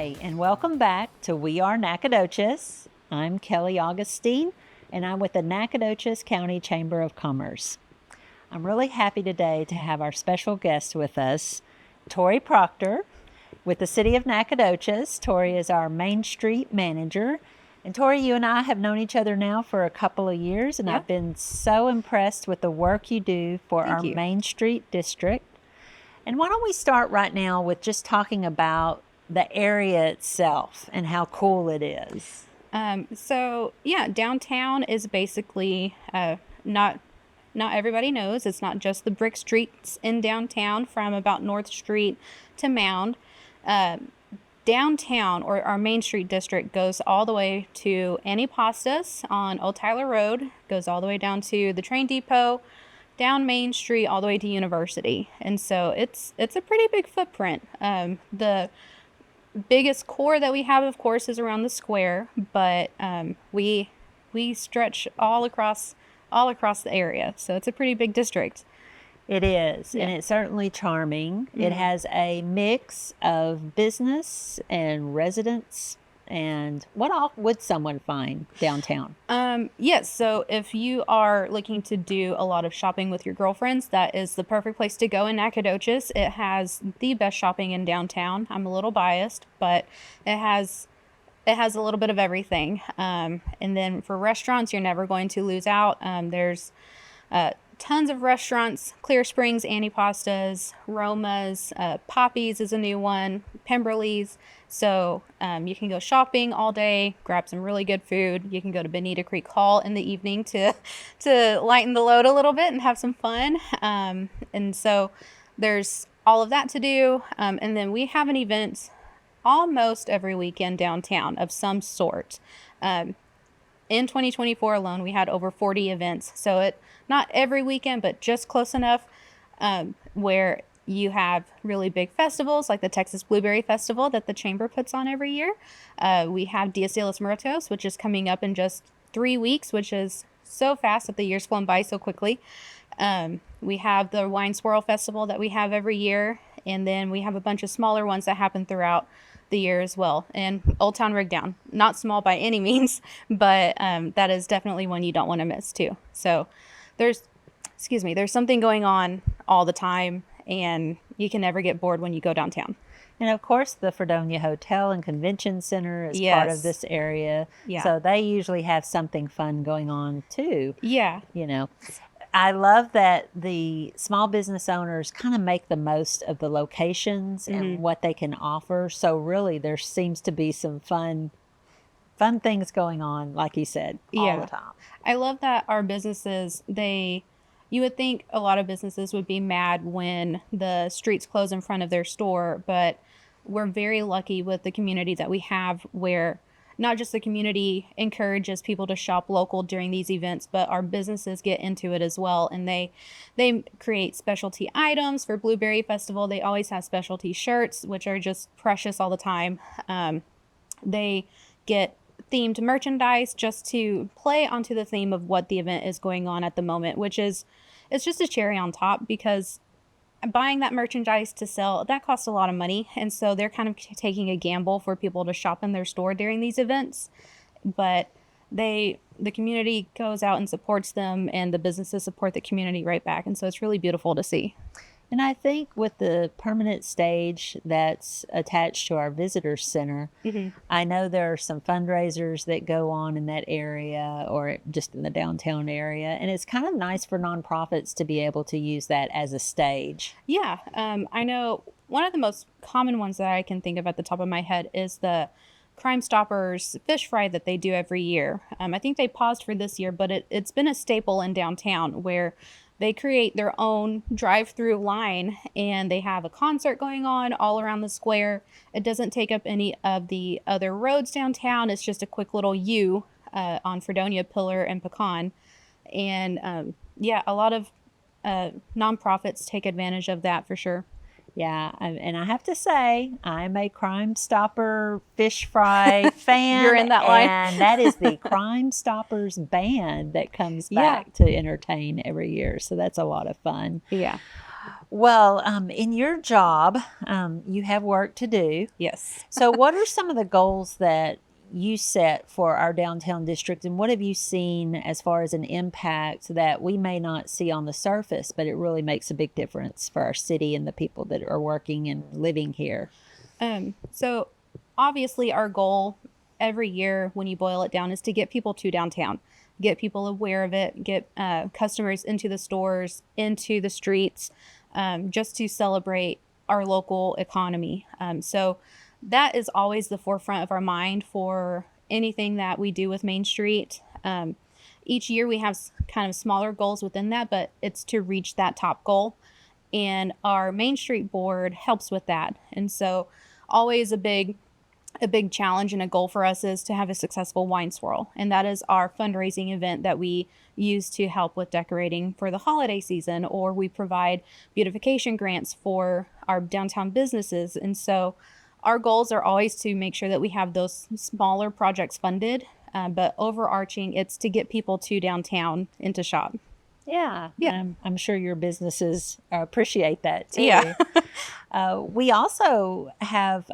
Hi, and welcome back to We Are Nacogdoches. I'm Kelly Augustine, and I'm with the Nacogdoches County Chamber of Commerce. I'm really happy today to have our special guest with us, Tori Proctor, with the City of Nacogdoches. Tori is our Main Street manager. And Tori, you and I have known each other now for a couple of years, and I've been so impressed with the work you do for our Main Street district. And why don't we start right now with just talking about the area itself and how cool it is. Downtown is basically not everybody knows. It's not just the brick streets in downtown from about North Street to Mound. Downtown, or our Main Street district, goes all the way to Annie Pasta's on Old Tyler Road, goes all the way down to the train depot, down Main Street, all the way to University. And so it's a pretty big footprint. The biggest core that we have, of course, is around the square, but we stretch all across the area. So it's a pretty big district. It is, and it's certainly charming. Mm-hmm. It has a mix of business and residents. And what all would someone find downtown? Yes. So if you are looking to do a lot of shopping with your girlfriends, that is the perfect place to go in Nacogdoches. It has the best shopping in downtown. I'm a little biased, but it has a little bit of everything. And then for restaurants, you're never going to lose out. There's tons of restaurants: Clear Springs, Annie Pasta's, Roma's, Poppy's is a new one, Pemberley's. So you can go shopping all day, grab some really good food. You can go to Bonita Creek Hall in the evening to lighten the load a little bit and have some fun. And so there's all of that to do. And then we have an event almost every weekend downtown of some sort. In 2024 alone, we had over 40 events. So not every weekend, but just close enough where you have really big festivals like the Texas Blueberry Festival that the Chamber puts on every year. We have Dias de los Muertos, which is coming up in just 3 weeks, which is so fast that the year's flown by so quickly. We have the Wine Swirl Festival that we have every year. And then we have a bunch of smaller ones that happen throughout the year as well. And Old Town Rigdown, not small by any means, but that is definitely one you don't want to miss too. So there's something going on all the time, and you can never get bored when you go downtown. And of course, the Fredonia Hotel and Convention Center is part of this area. Yeah. So they usually have something fun going on too. Yeah. You know, I love that the small business owners kind of make the most of the locations and what they can offer. So really, there seems to be some fun things going on, like you said, all the time. I love that our businesses, you would think a lot of businesses would be mad when the streets close in front of their store, but we're very lucky with the community that we have, where not just the community encourages people to shop local during these events, but our businesses get into it as well. And they create specialty items for Blueberry Festival. They always have specialty shirts, which are just precious all the time. They get themed merchandise just to play onto the theme of what the event is going on at the moment, which is, it's just a cherry on top, because buying that merchandise to sell, that costs a lot of money. And so they're kind of taking a gamble for people to shop in their store during these events. But the community goes out and supports them, and the businesses support the community right back. And so it's really beautiful to see. And I think with the permanent stage that's attached to our visitor center, I know there are some fundraisers that go on in that area or just in the downtown area. And it's kind of nice for nonprofits to be able to use that as a stage. Yeah. I know one of the most common ones that I can think of at the top of my head is the Crime Stoppers fish fry that they do every year. I think they paused for this year, but it's been a staple in downtown, where they create their own drive-through line, and they have a concert going on all around the square. It doesn't take up any of the other roads downtown. It's just a quick little U on Fredonia, Pillar, and Pecan. And a lot of nonprofits take advantage of that for sure. Yeah, and I have to say, I'm a Crime Stopper fish fry fan. You're in that line. And that is the Crime Stoppers band that comes back to entertain every year. So that's a lot of fun. Yeah. Well, in your job, you have work to do. Yes. So, what are some of the goals that you set for our downtown district, and what have you seen as far as an impact that we may not see on the surface, but it really makes a big difference for our city and the people that are working and living here? So obviously our goal every year when you boil it down is to get people to downtown, get people aware of it, get customers into the stores, into the streets, just to celebrate our local economy. So that is always the forefront of our mind for anything that we do with Main Street. Each year we have kind of smaller goals within that, but it's to reach that top goal. And our Main Street board helps with that. And so always a big challenge and a goal for us is to have a successful wine swirl. And that is our fundraising event that we use to help with decorating for the holiday season, or we provide beautification grants for our downtown businesses. And so our goals are always to make sure that we have those smaller projects funded, but overarching, it's to get people to downtown and to shop. Yeah, Yeah. I'm sure your businesses appreciate that too. Yeah. We also have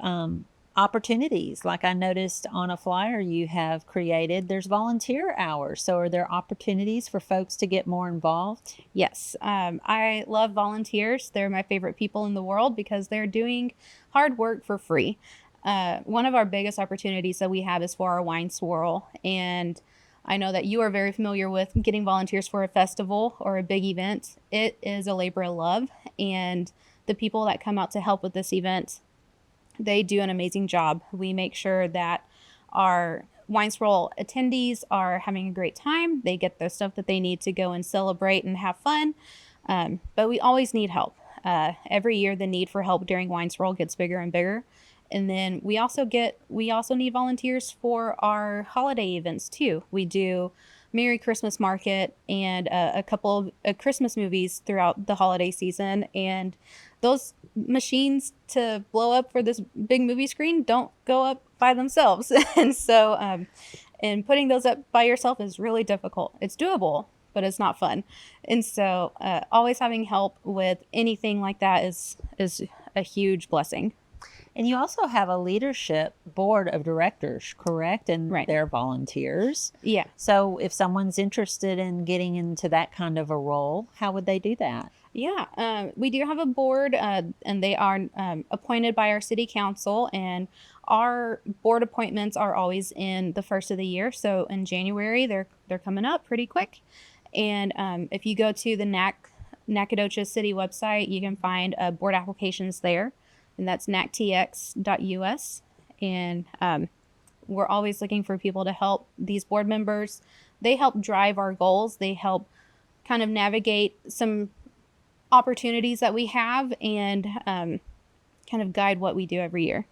opportunities. Like I noticed on a flyer you have created, there's volunteer hours. So are there opportunities for folks to get more involved? Yes, I love volunteers. They're my favorite people in the world because they're doing hard work for free. One of our biggest opportunities that we have is for our wine swirl. And I know that you are very familiar with getting volunteers for a festival or a big event. It is a labor of love. And the people that come out to help with this event, they do an amazing job. We make sure that our wine swirl attendees are having a great time. They get the stuff that they need to go and celebrate and have fun. But we always need help. Every year, the need for help during wine swirl gets bigger and bigger. And then we also need volunteers for our holiday events too. We do Merry Christmas Market and a couple of Christmas movies throughout the holiday season. And those machines to blow up for this big movie screen don't go up by themselves. And so, and putting those up by yourself is really difficult. It's doable, but it's not fun. And so, always having help with anything like that is a huge blessing. And you also have a leadership board of directors, correct? And Right. they're volunteers. Yeah. So if someone's interested in getting into that kind of a role, how would they do that? Yeah, we do have a board, and they are appointed by our city council. And our board appointments are always in the first of the year. So in January, they're coming up pretty quick. And if you go to the Nacogdoches City website, you can find board applications there, and that's nactx.us. And we're always looking for people to help these board members. They help drive our goals. They help kind of navigate some opportunities that we have and kind of guide what we do every year.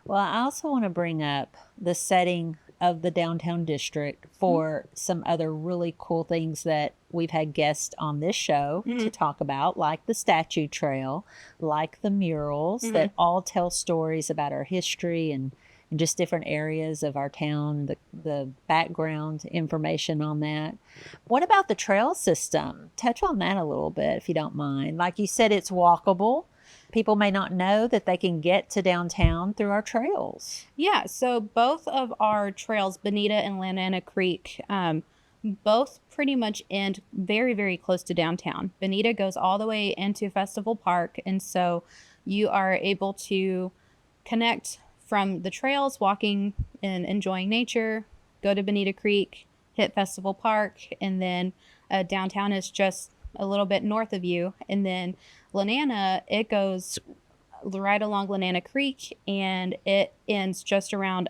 Well, I also want to bring up the setting of the downtown district for some other really cool things that we've had guests on this show to talk about, like the statue trail, like the murals that all tell stories about our history and just different areas of our town, the background information on that. What about the trail system? Touch on that a little bit, if you don't mind. Like you said, it's walkable. People may not know that they can get to downtown through our trails. Yeah, so both of our trails, Bonita and Lanana Creek, both pretty much end very, very close to downtown. Bonita goes all the way into Festival Park, and so you are able to connect from the trails, walking and enjoying nature, go to Bonita Creek, hit Festival Park, and then downtown is just a little bit north of you. And then Lanana, it goes right along Lanana Creek, and it ends just around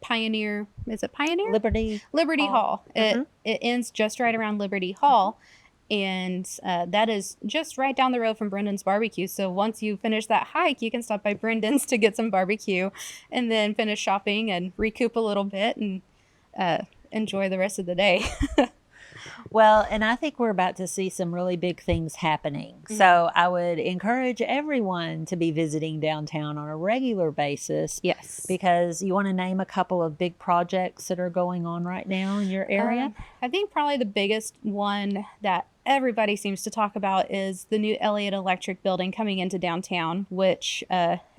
Pioneer. Is it Pioneer? Liberty Hall. It ends just right around Liberty Hall. And that is just right down the road from Brendan's Barbecue. So once you finish that hike, you can stop by Brendan's to get some barbecue and then finish shopping and recoup a little bit and enjoy the rest of the day. Well, and I think we're about to see some really big things happening. So I would encourage everyone to be visiting downtown on a regular basis. Yes. Because you want to name a couple of big projects that are going on right now in your area? I think probably the biggest one that everybody seems to talk about is the new Elliott Electric building coming into downtown, which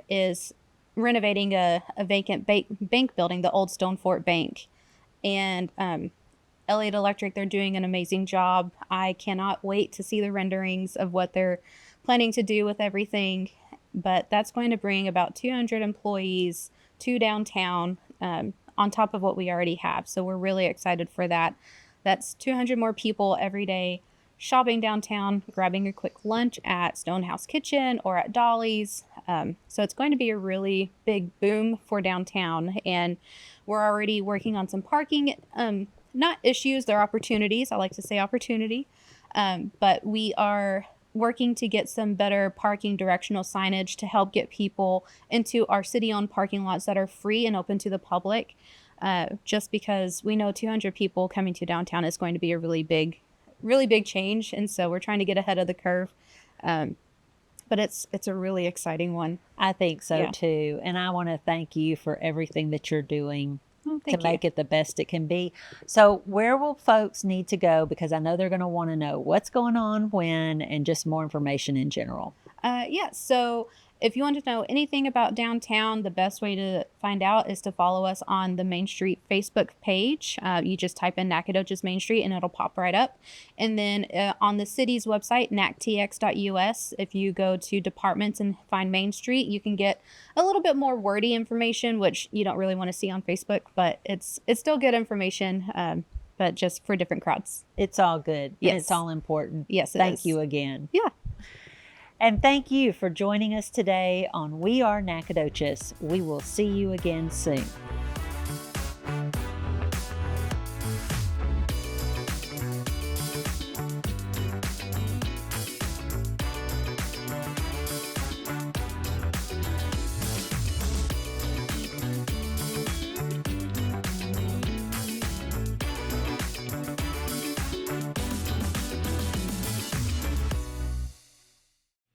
is renovating a vacant bank building, the old Stone Fort Bank. And Elliott Electric, they're doing an amazing job. I cannot wait to see the renderings of what they're planning to do with everything. But that's going to bring about 200 employees to downtown on top of what we already have. So we're really excited for that. That's 200 more people every day shopping downtown, grabbing a quick lunch at Stonehouse Kitchen or at Dolly's. So it's going to be a really big boom for downtown. And we're already working on some parking, not issues, they're opportunities. I like to say opportunity. But we are working to get some better parking directional signage to help get people into our city-owned parking lots that are free and open to the public. Just because we know 200 people coming to downtown is going to be a really big change. And so we're trying to get ahead of the curve. But it's a really exciting one. I think so Yeah. too. And I want to thank you for everything that you're doing to Thank you. make it the best it can be. So where will folks need to go? Because I know they're going to want to know what's going on, when, and just more information in general. So if you want to know anything about downtown, the best way to find out is to follow us on the Main Street Facebook page. You just type in Nacogdoches Main Street and it'll pop right up. And then on the city's website, nactx.us, if you go to departments and find Main Street, you can get a little bit more wordy information, which you don't really want to see on Facebook, but it's still good information, but just for different crowds. It's all good. Yes. And it's all important. Yes, it Thank is. you again. Yeah. And thank you for joining us today on We Are Nacogdoches. We will see you again soon.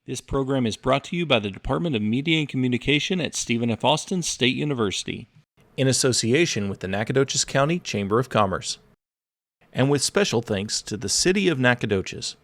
This program is brought to you by the Department of Media and Communication at Stephen F. Austin State University, in association with the Nacogdoches County Chamber of Commerce, and with special thanks to the City of Nacogdoches.